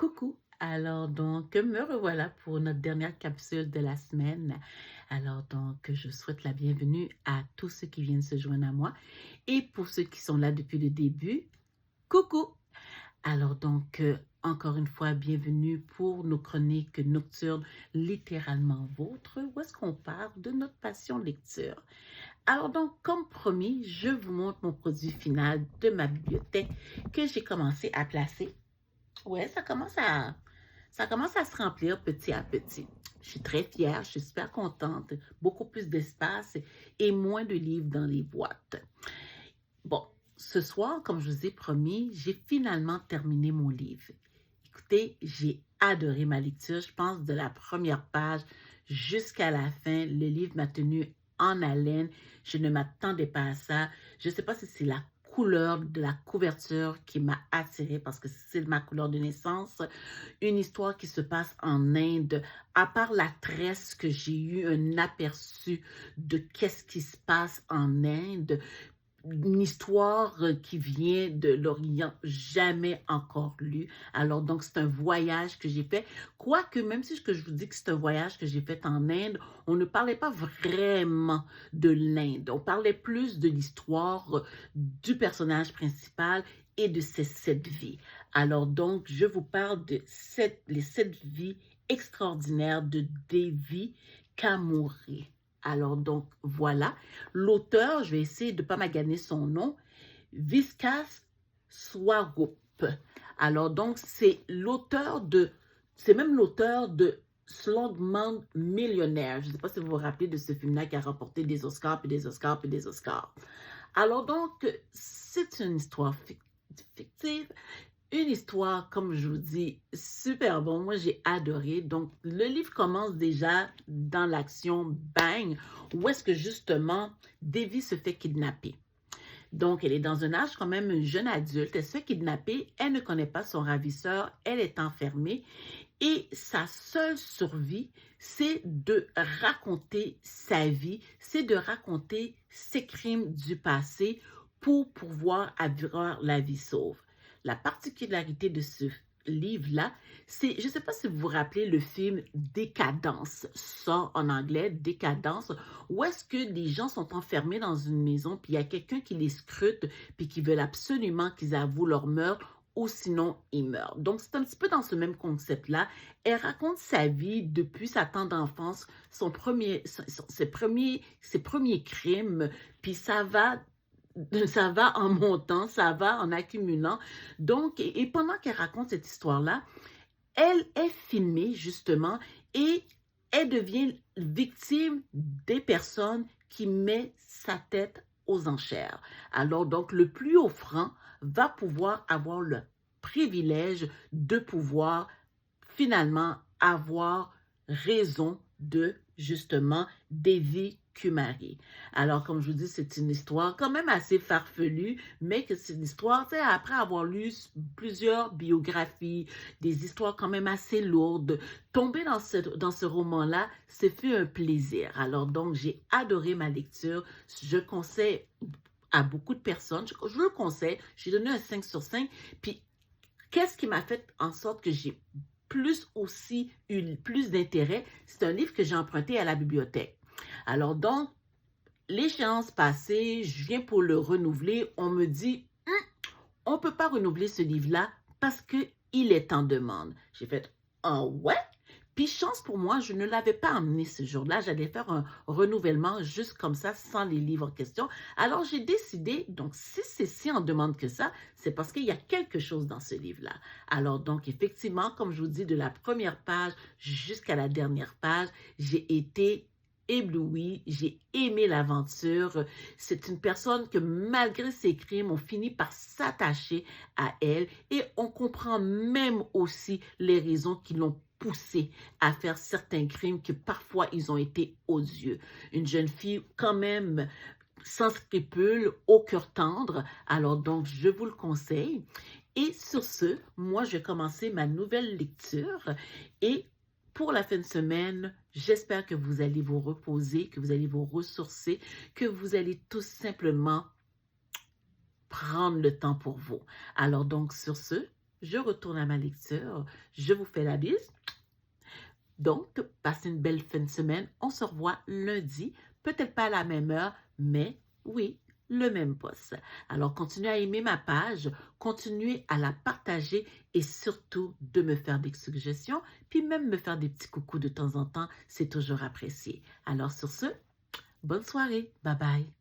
Coucou! Alors donc, me revoilà pour notre dernière capsule de la semaine. Alors donc, je souhaite la bienvenue à tous ceux qui viennent se joindre à moi et pour ceux qui sont là depuis le début, coucou! Alors donc, encore une fois, bienvenue pour nos chroniques nocturnes littéralement vôtres, où est-ce qu'on parle de notre passion lecture. Alors donc, comme promis, je vous montre mon produit final de ma bibliothèque que j'ai commencé à placer. Ouais, ça commence à se remplir petit à petit. Je suis très fière, je suis super contente. Beaucoup plus d'espace et moins de livres dans les boîtes. Bon, ce soir, comme je vous ai promis, j'ai finalement terminé mon livre. Écoutez, j'ai adoré ma lecture. Je pense de la première page jusqu'à la fin. Le livre m'a tenu en haleine. Je ne m'attendais pas à ça. Je ne sais pas si c'est la couleur de la couverture qui m'a attirée parce que c'est ma couleur de naissance. Une histoire qui se passe en Inde. À part la tresse que j'ai eu un aperçu de qu'est-ce qui se passe en Inde, une histoire qui vient de l'Orient, jamais encore lue. Alors, donc, c'est un voyage que j'ai fait. Quoique, même si je vous dis que c'est un voyage que j'ai fait en Inde, on ne parlait pas vraiment de l'Inde. On parlait plus de l'histoire du personnage principal et de ses 7 vies. Alors, donc, je vous parle de les 7 vies extraordinaires de Devi Kamuri. Alors, donc, voilà. L'auteur, je vais essayer de ne pas maganer son nom, Viskas Swarup. Alors, donc, c'est même l'auteur de Slumdog Millionnaire. Je ne sais pas si vous vous rappelez de ce film-là qui a remporté des Oscars, puis des Oscars, puis des Oscars. Alors, donc, c'est une histoire fictive. Une histoire, comme je vous dis, super bon. Moi, j'ai adoré. Donc, le livre commence déjà dans l'action bang, où est-ce que justement, Devi se fait kidnapper. Donc, elle est dans un âge quand même, une jeune adulte. Elle se fait kidnapper. Elle ne connaît pas son ravisseur. Elle est enfermée. Et sa seule survie, c'est de raconter sa vie, c'est de raconter ses crimes du passé pour pouvoir avoir la vie sauve. La particularité de ce livre-là, c'est, je ne sais pas si vous vous rappelez le film Décadence, ça en anglais, Décadence, où est-ce que les gens sont enfermés dans une maison, puis il y a quelqu'un qui les scrute, puis qui veut absolument qu'ils avouent leur meurtre, ou sinon ils meurent. Donc, c'est un petit peu dans ce même concept-là. Elle raconte sa vie depuis sa tendre enfance, ses premiers crimes, puis ça va en montant, ça va en accumulant. Donc, et pendant qu'elle raconte cette histoire-là, elle est filmée justement et elle devient victime des personnes qui mettent sa tête aux enchères. Alors donc, le plus offrant va pouvoir avoir le privilège de pouvoir finalement avoir raison de justement Devi Kumari. Alors, comme je vous dis, c'est une histoire quand même assez farfelue, mais que c'est une histoire, tu sais, après avoir lu plusieurs biographies, des histoires quand même assez lourdes, tomber dans ce roman-là, ce fut un plaisir. Alors, donc, j'ai adoré ma lecture. Je conseille à beaucoup de personnes, je le conseille, j'ai donné un 5 sur 5, puis qu'est-ce qui m'a fait en sorte que j'ai eu plus d'intérêt? C'est un livre que j'ai emprunté à la bibliothèque. Alors donc, l'échéance passée, je viens pour le renouveler. On me dit, on ne peut pas renouveler ce livre-là parce qu'il est en demande. J'ai fait, ah ouais? Puis chance pour moi, je ne l'avais pas amené ce jour-là. J'allais faire un renouvellement juste comme ça, sans les livres en question. Alors j'ai décidé, donc si c'est si en demande que ça, c'est parce qu'il y a quelque chose dans ce livre-là. Alors donc effectivement, comme je vous dis, de la première page jusqu'à la dernière page, j'ai été éblouie, j'ai aimé l'aventure. C'est une personne que malgré ses crimes, on finit par s'attacher à elle et on comprend même aussi les raisons qui l'ont poussé à faire certains crimes que parfois ils ont été odieux. Une jeune fille quand même sans scrupules, au cœur tendre. Alors donc, je vous le conseille. Et sur ce, moi, je vais commencer ma nouvelle lecture et pour la fin de semaine, j'espère que vous allez vous reposer, que vous allez vous ressourcer, que vous allez tout simplement prendre le temps pour vous. Alors donc, sur ce, je retourne à ma lecture. Je vous fais la bise. Donc, passez une belle fin de semaine. On se revoit lundi, peut-être pas à la même heure, mais oui, le même poste. Alors, continuez à aimer ma page, continuez à la partager et surtout de me faire des suggestions, puis même me faire des petits coucous de temps en temps, c'est toujours apprécié. Alors, sur ce, bonne soirée. Bye bye.